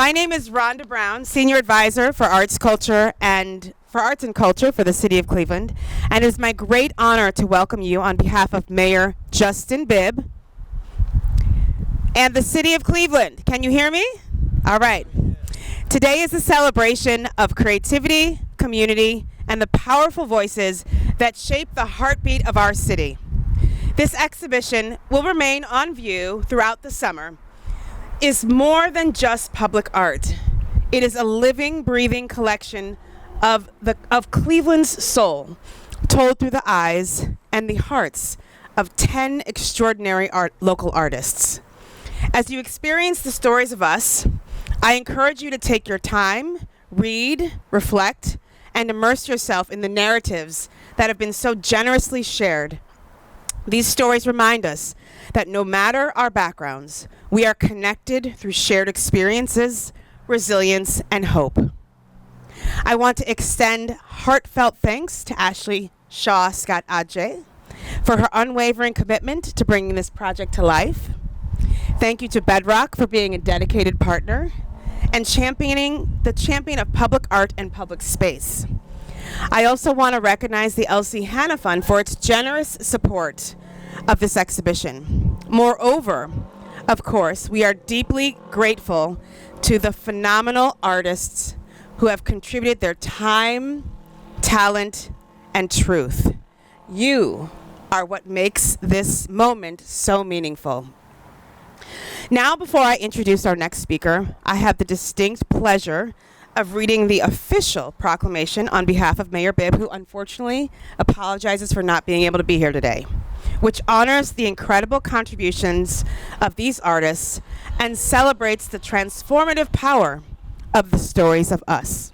My name is Rhonda Brown, Senior Advisor for Arts and Culture for the City of Cleveland, and it is my great honor to welcome you on behalf of Mayor Justin Bibb and the City of Cleveland. Can you hear me? All right. Today is a celebration of creativity, community, and the powerful voices that shape the heartbeat of our city. This exhibition will remain on view throughout the summer. Is more than just public art. It is a living, breathing collection of Cleveland's soul, told through the eyes and the hearts of 10 extraordinary local artists. As you experience the stories of us, I encourage you to take your time, read, reflect, and immerse yourself in the narratives that have been so generously shared. These stories remind us that no matter our backgrounds, we are connected through shared experiences, resilience, and hope. I want to extend heartfelt thanks to Ashley Shaw Scott Adjei for her unwavering commitment to bringing this project to life. Thank you to Bedrock for being a dedicated partner and championing the champion of public art and public space. I also want to recognize the Elsie Hanna Fund for its generous support of this exhibition. Moreover, of course, we are deeply grateful to the phenomenal artists who have contributed their time, talent, and truth. You are what makes this moment so meaningful. Now, before I introduce our next speaker, I have the distinct pleasure of reading the official proclamation on behalf of Mayor Bibb, who unfortunately apologizes for not being able to be here today, which honors the incredible contributions of these artists and celebrates the transformative power of the stories of us.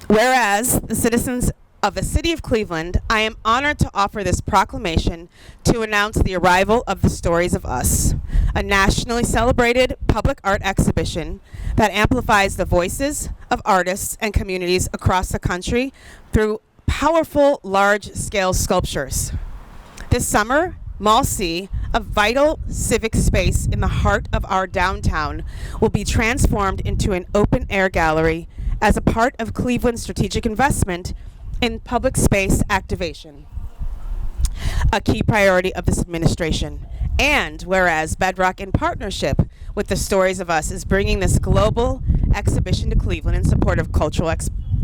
Whereas the citizens of the City of Cleveland, I am honored to offer this proclamation to announce the arrival of the Stories of Us, a nationally celebrated public art exhibition that amplifies the voices of artists and communities across the country through powerful, large-scale sculptures. This summer, Mall C, a vital civic space in the heart of our downtown, will be transformed into an open-air gallery as a part of Cleveland's strategic investment in public space activation, a key priority of this administration. And whereas Bedrock, in partnership with the Stories of Us, is bringing this global exhibition to Cleveland in support of cultural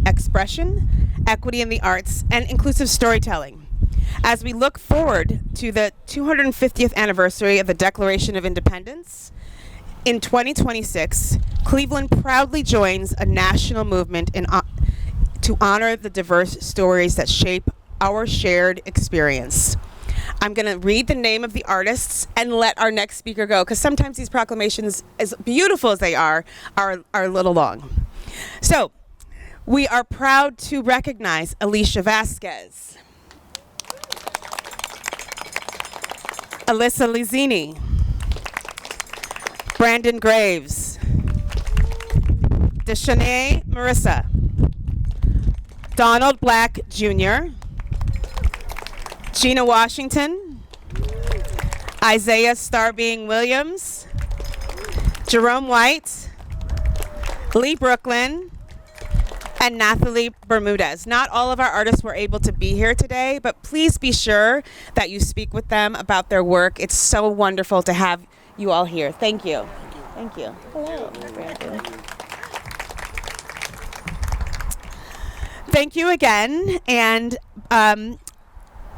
expression, equity in the arts, and inclusive storytelling. As we look forward to the 250th anniversary of the Declaration of Independence, in 2026, Cleveland proudly joins a national movement to honor the diverse stories that shape our shared experience. I'm going to read the name of the artists and let our next speaker go, because sometimes these proclamations, as beautiful as they are a little long. So, we are proud to recognize Alicia Vasquez, Alyssa Lizzini, Brandon Graves, Deshanae Marissa, Donald Black Jr., Gina Washington, Isaiah Starbeing Williams, Jerome White, Lee Brooklyn, and Nathalie Bermudez. Not all of our artists were able to be here today, but please be sure that you speak with them about their work. It's so wonderful to have you all here. Thank you. Thank you. Hello, Brandon. Thank you again, and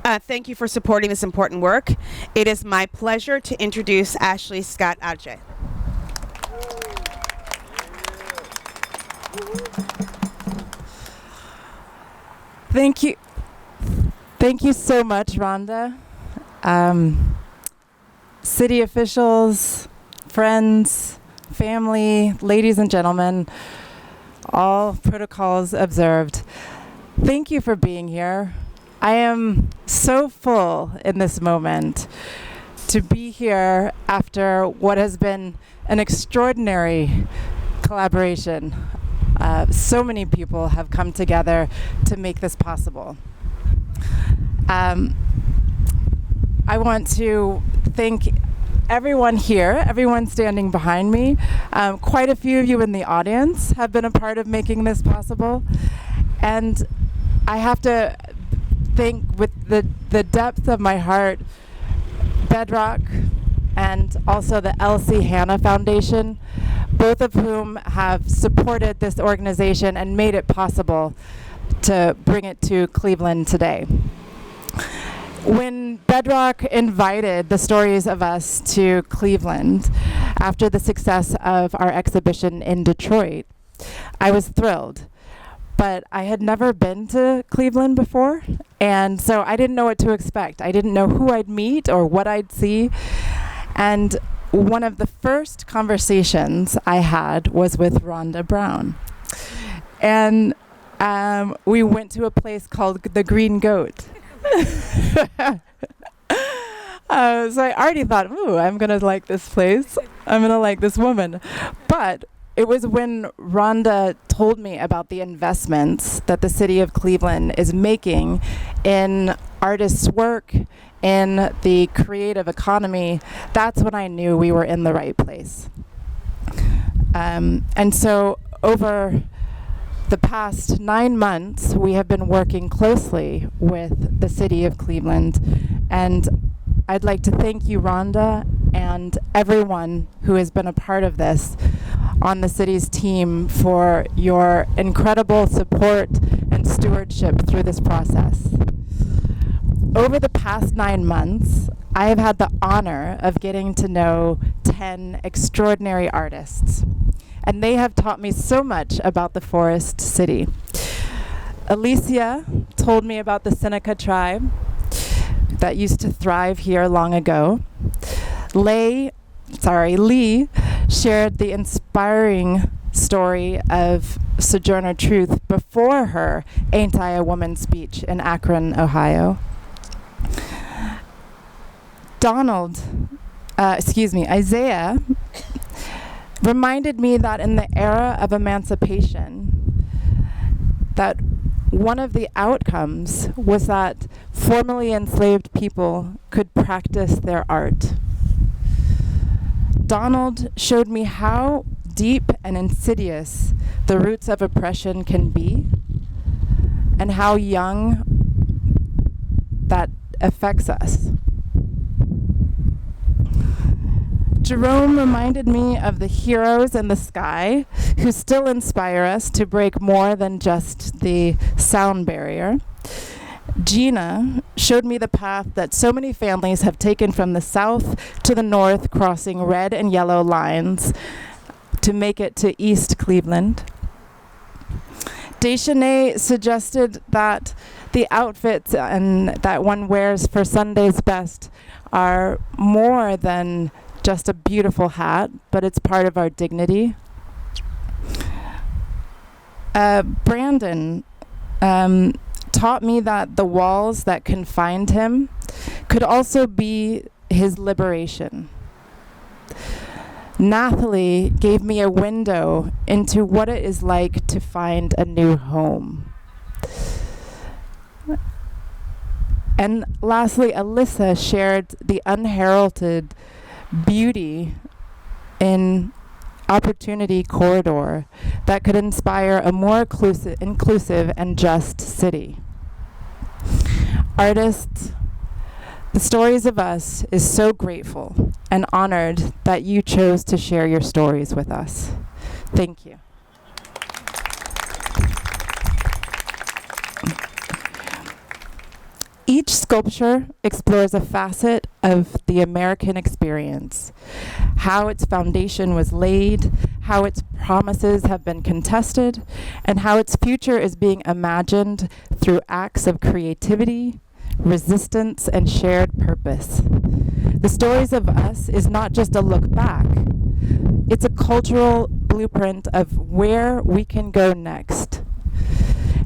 thank you for supporting this important work. It is my pleasure to introduce Ashley Scott Adjei. Thank you. Thank you so much, Rhonda. City officials, friends, family, ladies and gentlemen, all protocols observed. Thank you for being here. I am so full in this moment to be here after what has been an extraordinary collaboration. So many people have come together to make this possible. I want to thank everyone here, everyone standing behind me, quite a few of you in the audience have been a part of making this possible. And I have to thank with the depth of my heart, Bedrock and also the Elsie Hanna Foundation, both of whom have supported this organization and made it possible to bring it to Cleveland today. When Bedrock invited the Stories of Us to Cleveland after the success of our exhibition in Detroit, I was thrilled. But I had never been to Cleveland before, and so I didn't know what to expect. I didn't know who I'd meet or what I'd see. And one of the first conversations I had was with Rhonda Brown. And we went to a place called the Green Goat. So I already thought, ooh, I'm going to like this place. I'm going to like this woman. But it was when Rhonda told me about the investments that the city of Cleveland is making in artists' work, in the creative economy, that's when I knew we were in the right place. And so over the past 9 months, we have been working closely with the city of Cleveland, and I'd like to thank you, Rhonda, and everyone who has been a part of this on the city's team for your incredible support and stewardship through this process. Over the past 9 months, I have had the honor of getting to know 10 extraordinary artists, and they have taught me so much about the Forest City. Alicia told me about the Seneca tribe that used to thrive here long ago. Lee shared the inspiring story of Sojourner Truth before her Ain't I a Woman speech in Akron, Ohio. Isaiah reminded me that in the era of emancipation, that one of the outcomes was that formerly enslaved people could practice their art. Donald showed me how deep and insidious the roots of oppression can be, and how young that affects us. Jerome reminded me of the heroes in the sky who still inspire us to break more than just the sound barrier. Gina showed me the path that so many families have taken from the south to the north, crossing red and yellow lines to make it to East Cleveland. Deschanel suggested that the outfits that one wears for Sunday's best are more than just a beautiful hat, but it's part of our dignity. Brandon taught me that the walls that confined him could also be his liberation. Nathalie gave me a window into what it is like to find a new home. And lastly, Alyssa shared the unheralded beauty in Opportunity Corridor that could inspire a more inclusive and just city. Artists, the Stories of Us is so grateful and honored that you chose to share your stories with us. Thank you. Each sculpture explores a facet of the American experience, how its foundation was laid, how its promises have been contested, and how its future is being imagined through acts of creativity, resistance, and shared purpose. The Stories of Us is not just a look back, it's a cultural blueprint of where we can go next.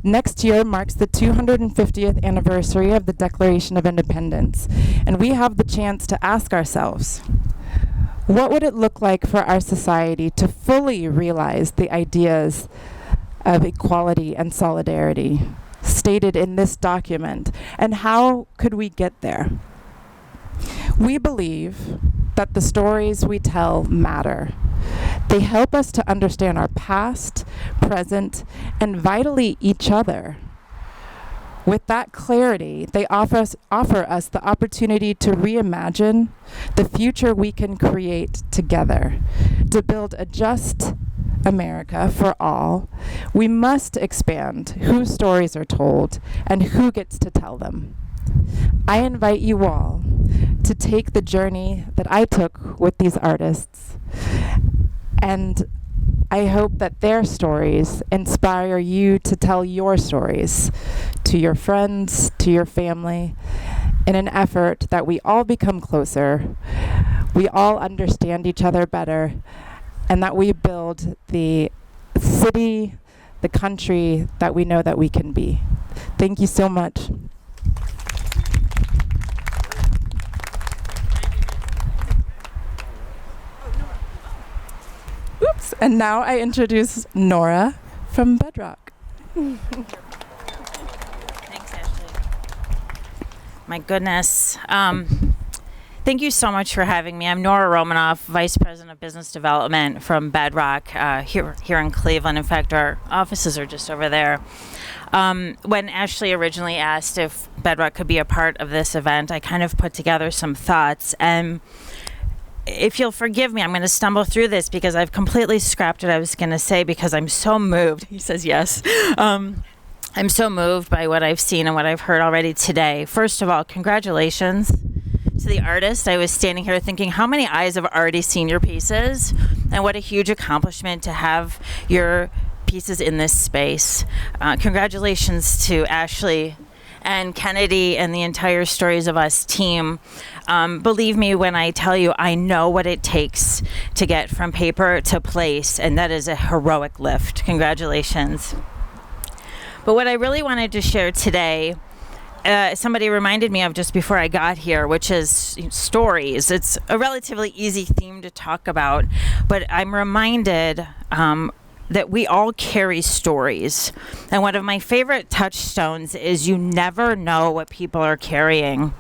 Next year marks the 250th anniversary of the Declaration of Independence, and we have the chance to ask ourselves, what would it look like for our society to fully realize the ideas of equality and solidarity stated in this document, and how could we get there? We believe that the stories we tell matter. They help us to understand our past, present, and vitally each other. With that clarity, they offer us the opportunity to reimagine the future we can create together. To build a just America for all, we must expand whose stories are told and who gets to tell them. I invite you all to take the journey that I took with these artists, and I hope that their stories inspire you to tell your stories to your friends, to your family, in an effort that we all become closer, we all understand each other better, and that we build the city, the country that we know that we can be. Thank you so much. Oops, and now I introduce Nora from Bedrock. Thanks, Ashley. My goodness. Thank you so much for having me. I'm Nora Romanoff, Vice President of Business Development from Bedrock here in Cleveland. In fact, our offices are just over there. When Ashley originally asked if Bedrock could be a part of this event, I kind of put together some thoughts. And if you'll forgive me, I'm going to stumble through this because I've completely scrapped what I was going to say because I'm so moved. He says yes. I'm so moved by what I've seen and what I've heard already today. First of all, congratulations to the artist. I was standing here thinking how many eyes have already seen your pieces, and what a huge accomplishment to have your pieces in this space. Congratulations to Ashley and Kennedy and the entire Stories of Us team. Believe me when I tell you, I know what it takes to get from paper to place, and that is a heroic lift. Congratulations. But what I really wanted to share today, somebody reminded me of just before I got here, which is stories. It's a relatively easy theme to talk about, but I'm reminded that we all carry stories. And one of my favorite touchstones is you never know what people are carrying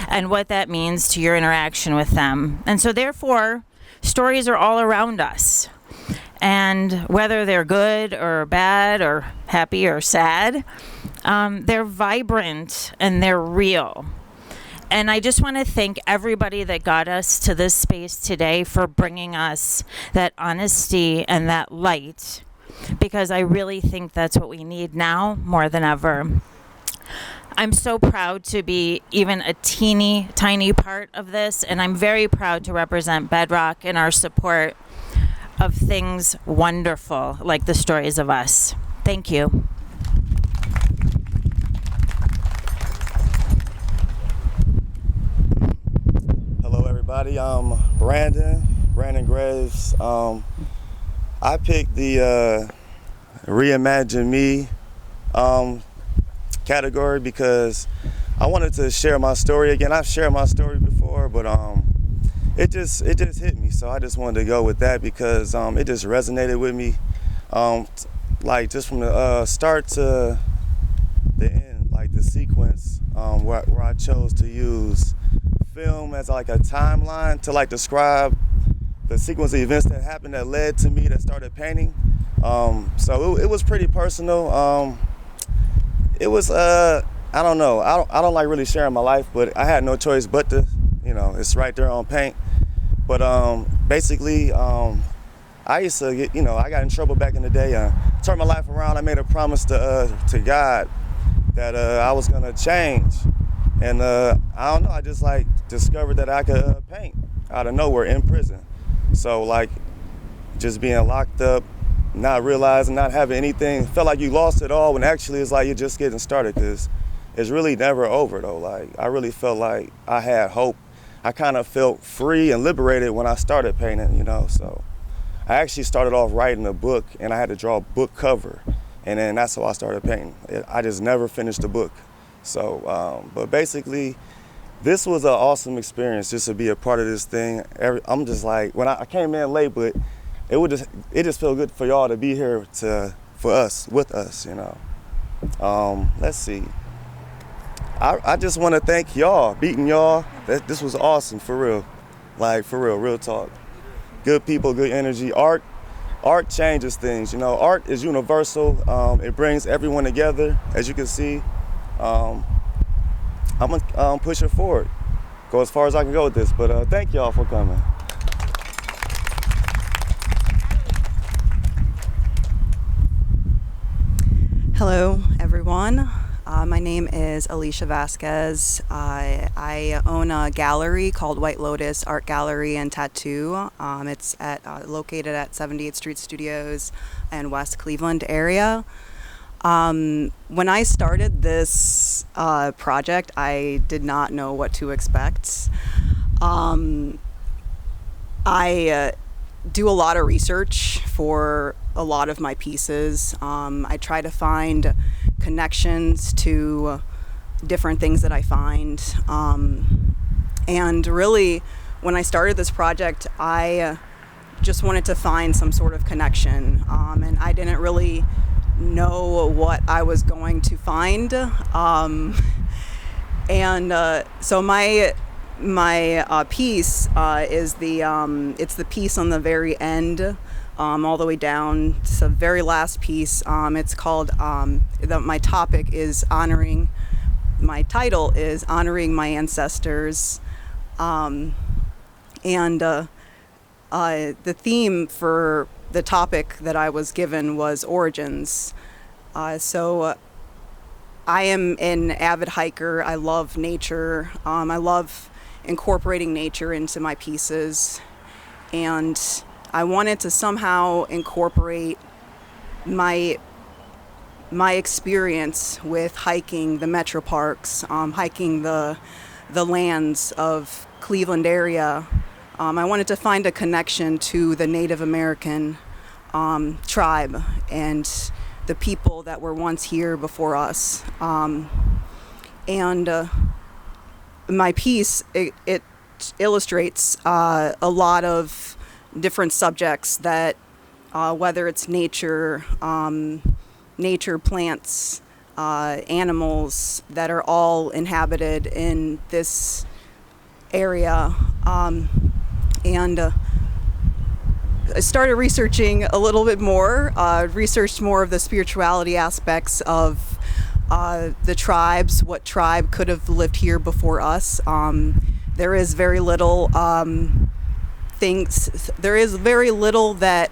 and what that means to your interaction with them. And so therefore, stories are all around us. And whether they're good or bad or happy or sad, they're vibrant and they're real. And I just want to thank everybody that got us to this space today for bringing us that honesty and that light, because I really think that's what we need now more than ever. I'm so proud to be even a teeny tiny part of this, and I'm very proud to represent Bedrock in our support of things wonderful like the Stories of Us. Thank you. Hello everybody, I'm Brandon Graves. I picked the Reimagine Me category because I wanted to share my story again. I've shared my story before, but it just hit me, so I just wanted to go with that because it just resonated with me, like just from the start to the end, like the sequence where I chose to use film as like a timeline to like describe the sequence of events that happened that led to me that started painting. So it was pretty personal. It was I don't know. I don't like really sharing my life, but I had no choice but to, it's right there on paint. But basically, I used to get, I got in trouble back in the day. Turned my life around. I made a promise to God that I was gonna change, and I don't know. I just like discovered that I could paint out of nowhere in prison. So like, just being locked up, not realizing, not having anything, felt like you lost it all when actually it's like you're just getting started, because it's really never over though. Like, I really felt like I had hope. I kind of felt free and liberated when I started painting, So I actually started off writing a book, and I had to draw a book cover, and then that's how I started painting. I just never finished the book. So, but basically, this was an awesome experience just to be a part of this thing. I'm just like, when I came in late, but it just felt good for y'all to be here with us. Let's see. I just want to thank y'all, beating y'all. This was awesome, for real. Like, for real, real talk. Good people, good energy. Art changes things, you know. Art is universal. It brings everyone together, as you can see. I'm gonna push it forward. Go as far as I can go with this, but thank y'all for coming. Hello, everyone. My name is Alicia Vasquez. I own a gallery called White Lotus Art Gallery and Tattoo. It's located at 78th Street Studios in West Cleveland area. When I started this project, I did not know what to expect. I do a lot of research for a lot of my pieces. I try to find connections to different things that I find. And really, when I started this project, I just wanted to find some sort of connection. And I didn't really know what I was going to find. So my piece is it's the piece on the very end, all the way down. It's the very last piece. It's called, my topic is my title is Honoring My Ancestors. The theme for the topic that I was given was origins. So I am an avid hiker. I love nature. I love incorporating nature into my pieces. And I wanted to somehow incorporate my experience with hiking the metro parks, hiking the lands of Cleveland area. I wanted to find a connection to the Native American tribe and the people that were once here before us. My piece, it illustrates a lot of different subjects that, whether it's nature, plants, animals that are all inhabited in this area. I started researching a little bit more, researched more of the spirituality aspects of the tribes, what tribe could have lived here before us. There is very little that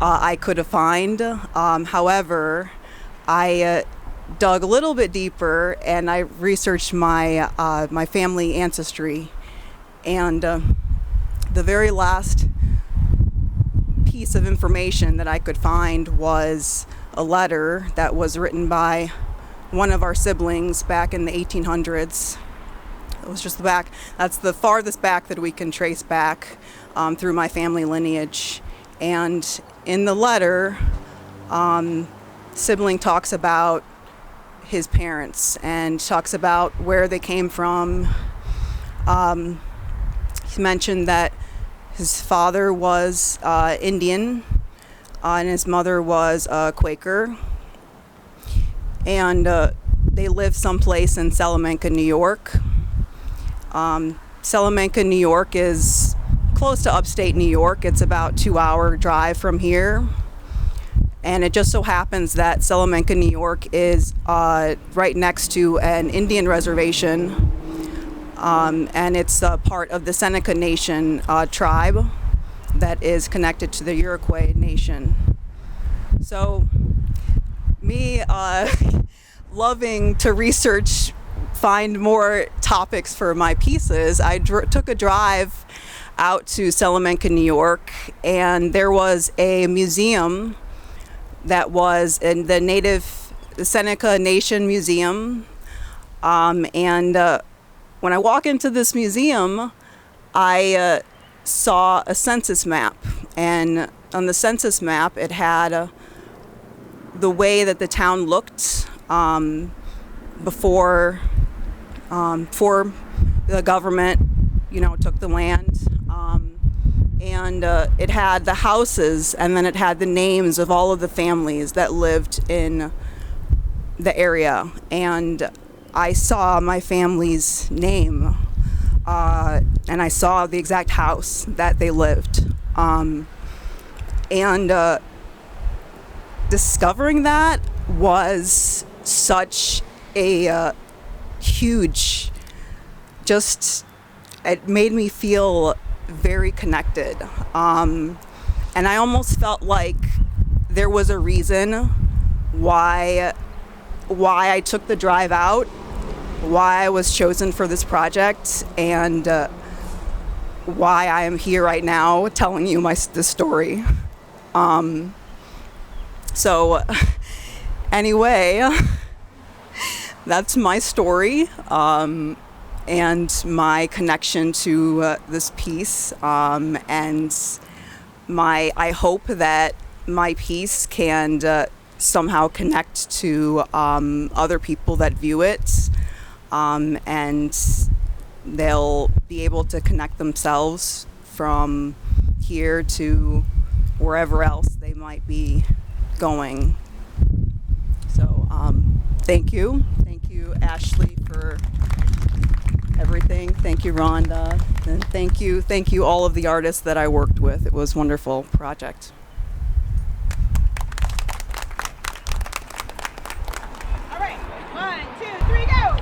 I could find. However, I dug a little bit deeper and I researched my family ancestry, and the very last piece of information that I could find was a letter that was written by one of our siblings back in the 1800s. It was just that's the farthest back that we can trace back through my family lineage. And in the letter, sibling talks about his parents and talks about where they came from. He mentioned that his father was Indian and his mother was a Quaker. And they lived someplace in Salamanca, New York. Salamanca, New York is close to upstate New York. It's about 2-hour drive from here. And it just so happens that Salamanca, New York is right next to an Indian reservation. And it's part of the Seneca Nation tribe that is connected to the Iroquois Nation. So me loving to research, find more topics for my pieces, I took a drive out to Salamanca, New York, and there was a museum that was in the Seneca Nation Museum. When I walk into this museum, I saw a census map, and on the census map it had the way that the town looked before the government, took the land. It had the houses, and then it had the names of all of the families that lived in the area. And I saw my family's name and I saw the exact house that they lived. And discovering that was such a huge, it made me feel very connected. And I almost felt like there was a reason why I took the drive out, why I was chosen for this project, and why I am here right now telling you this story. So anyway, that's my story, and my connection to this piece, and I hope that my piece can somehow connect to other people that view it, and they'll be able to connect themselves from here to wherever else they might be going. So thank you Ashley for everything. Thank you Rhonda, and thank you all of the artists that I worked with. It was a wonderful project. All right, 1, 2, 3, go.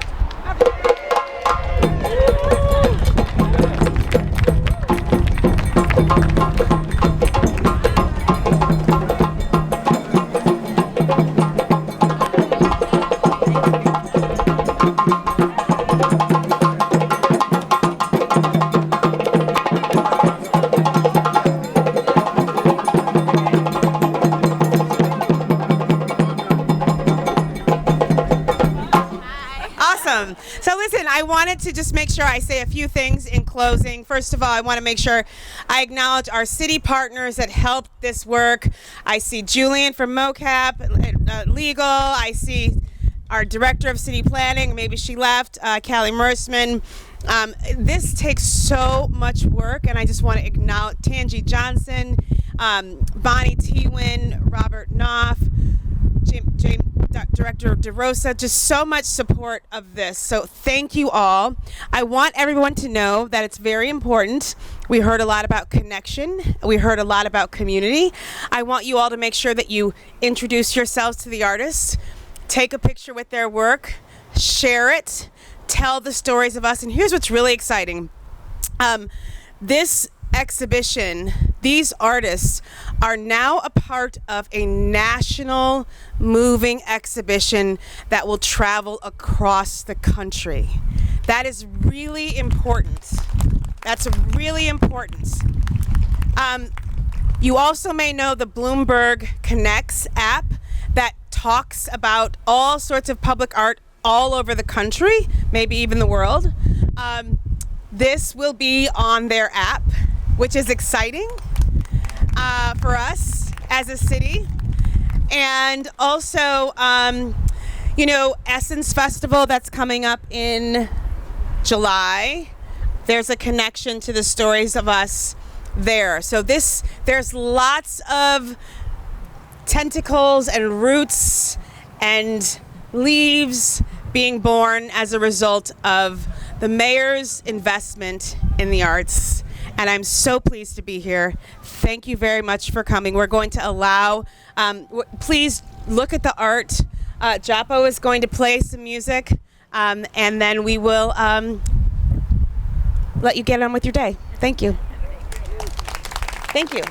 Awesome. So listen, I wanted to just make sure I say a few things in closing. First of all, I want to make sure I acknowledge our city partners that helped this work. I see Julian from MoCap Legal. I see our director of city planning, maybe she left, Callie Mersman. This takes so much work, and I just want to acknowledge Tangi Johnson, Bonnie Tewin, Robert Knopf, Director DeRosa, just so much support of this. So thank you all. I want everyone to know that it's very important. We heard a lot about connection. We heard a lot about community. I want you all to make sure that you introduce yourselves to the artists, take a picture with their work, share it, tell the stories of us. And here's what's really exciting. This exhibition, these artists are now a part of a national moving exhibition that will travel across the country. That is really important. That's really important. You also may know the Bloomberg Connects app that talks about all sorts of public art all over the country, maybe even the world. This will be on their app, which is exciting for us as a city. And also, Essence Festival that's coming up in July. There's a connection to the stories of us there. So there's lots of tentacles and roots and leaves being born as a result of the mayor's investment in the arts. And I'm so pleased to be here. Thank you very much for coming. We're going to allow, please look at the art. Japo is going to play some music, and then we will let you get on with your day. Thank you. Thank you.